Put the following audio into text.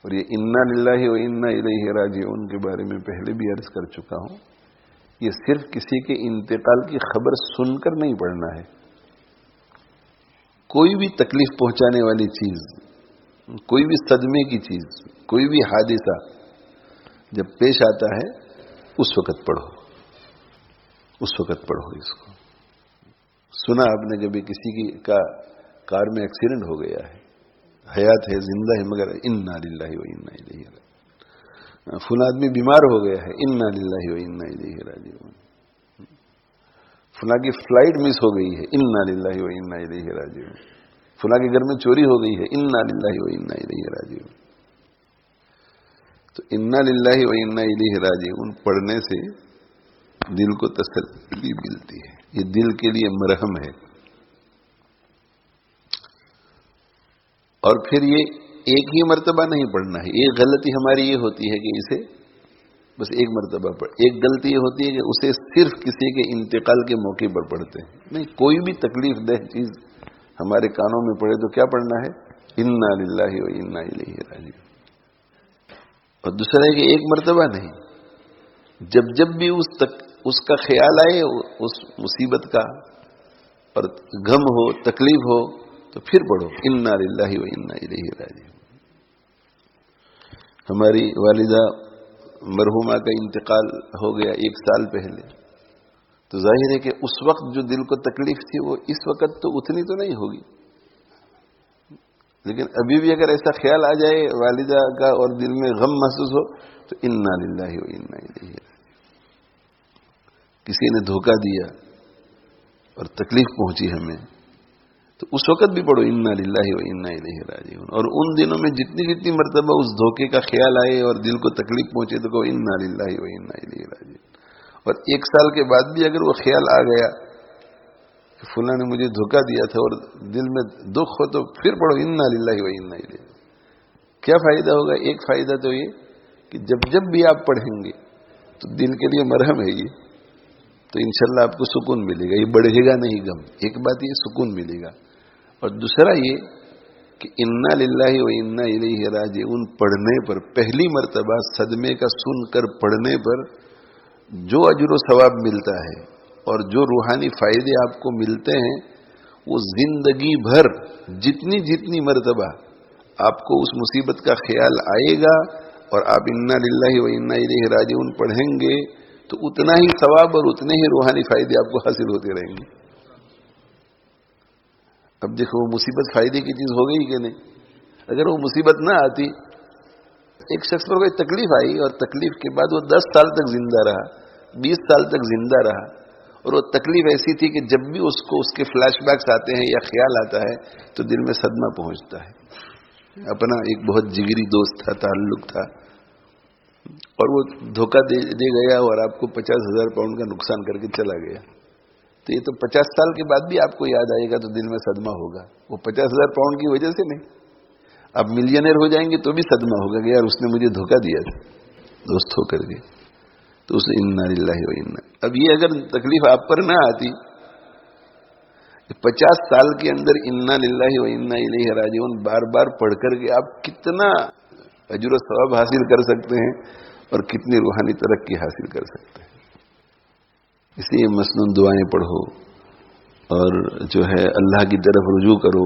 اور یہ انا للہ و انا الیہ راجعون کے بارے میں پہلے بھی عرض کر چکا ہوں، یہ صرف کسی کے انتقال کی خبر سن کر نہیں پڑھنا ہے. کوئی بھی تکلیف پہنچانے والی چیز، کوئی بھی صدمے کی چیز، کوئی بھی حادثہ جب پیش آتا ہے اس وقت پڑھو، اس وقت پڑھو اس کو. سنا آپ نے کبھی کسی کی کا کار میں ایکسیڈنٹ ہو گیا ہے، حیات ہے، زندہ ہے، مگر انا للہ و انا الیہ راجعون. فلاں آدمی بیمار ہو گیا ہے، انا للہ و انا الیہ راجعون. فلاں کی فلائٹ مس ہو گئی ہے، انا للہ و انا الیہ راجعون. فلاں کے گھر میں چوری ہو گئی ہے، انا للہ و انا الیہ راجعون. تو انا للہ و انا الیہ راجعون پڑھنے سے دل کو تسلی ملتی ہے، یہ دل کے لیے مرہم ہے. اور پھر یہ ایک ہی مرتبہ نہیں پڑھنا ہے. ایک غلطی ہماری یہ ہوتی ہے کہ اسے بس ایک مرتبہ پڑھ. ایک غلطی یہ ہوتی ہے کہ اسے صرف کسی کے انتقال کے موقع پر پڑھتے ہیں. نہیں، کوئی بھی تکلیف دہ چیز ہمارے کانوں میں پڑے تو کیا پڑھنا ہے؟ انا للہ و انا الیہ راجعون. اور دوسرا ہے کہ ایک مرتبہ نہیں، جب جب بھی اس کا خیال آئے، اس مصیبت کا اور غم ہو، تکلیف ہو، تو پھر پڑھو انا للہ و انا الیہ راجعون. ہماری والدہ مرحومہ کا انتقال ہو گیا 1 سال پہلے، تو ظاہر ہے کہ اس وقت جو دل کو تکلیف تھی وہ اس وقت تو اتنی تو نہیں ہوگی، لیکن ابھی بھی اگر ایسا خیال آ جائے والدہ کا اور دل میں غم محسوس ہو تو انا للہ و انا الیہ راجعون. کسی نے دھوکہ دیا اور تکلیف پہنچی ہمیں، تو اس وقت بھی پڑھو انا للہ و انا الیہ راجعون. اور ان دنوں میں جتنی مرتبہ اس دھوکے کا خیال آئے اور دل کو تکلیف پہنچے تو کہو انا للہ و انا الیہ راجعون. اور 1 سال کے بعد بھی اگر وہ خیال آ گیا کہ فلاں نے مجھے دھوکہ دیا تھا اور دل میں دکھ ہو، تو پھر پڑھو انا للہ و انا الیہ. کیا فائدہ ہوگا؟ ایک فائدہ تو یہ کہ جب بھی آپ پڑھیں گے تو دل کے لیے مرہم ہے یہ، تو انشاءاللہ آپ کو سکون ملے گا. یہ بڑھے گا نہیں غم. ایک بات یہ سکون ملے گا، اور دوسرا یہ کہ انا للہ و انا الیہ راجعون پڑھنے پر، پہلی مرتبہ صدمے کا سن کر پڑھنے پر جو اجر و ثواب ملتا ہے اور جو روحانی فائدے آپ کو ملتے ہیں، وہ زندگی بھر جتنی مرتبہ آپ کو اس مصیبت کا خیال آئے گا اور آپ انا للہ و انا الیہ راجعون پڑھیں گے تو اتنا ہی ثواب اور اتنے ہی روحانی فائدے آپ کو حاصل ہوتے رہیں گے. اب دیکھو وہ مصیبت فائدے کی چیز ہو گئی کہ نہیں؟ اگر وہ مصیبت نہ آتی، ایک شخص پر کوئی تکلیف آئی اور تکلیف کے بعد وہ 10 سال تک زندہ رہا، 20 سال تک زندہ رہا، اور وہ تکلیف ایسی تھی کہ جب بھی اس کو اس کے فلیش بیکس آتے ہیں یا خیال آتا ہے تو دل میں صدمہ پہنچتا ہے. اپنا ایک بہت جگری دوست تھا، تعلق تھا، اور وہ دھوکہ دے گیا اور آپ کو 50,000 پاؤنڈ کا نقصان کر کے چلا گیا. تو یہ تو 50 سال کے بعد بھی آپ کو یاد آئے گا تو دل میں صدمہ ہوگا. وہ 50,000 پاؤنڈ کی وجہ سے نہیں، آپ ملینئر ہو جائیں گے تو بھی صدمہ ہوگا کہ یار اس نے مجھے دھوکہ دیا تھا دوست ہو کر کے. تو اس انا للہ و انا. اب یہ اگر تکلیف آپ پر نہ آتی، 50 سال کے اندر انا للہ و انا الیہ راجعون بار بار پڑھ کر کے آپ کتنا اجر و ثواب حاصل کر سکتے ہیں اور کتنی روحانی ترقی حاصل کر سکتے ہیں. اس لیے مسنون دعائیں پڑھو اور جو ہے اللہ کی طرف رجوع کرو.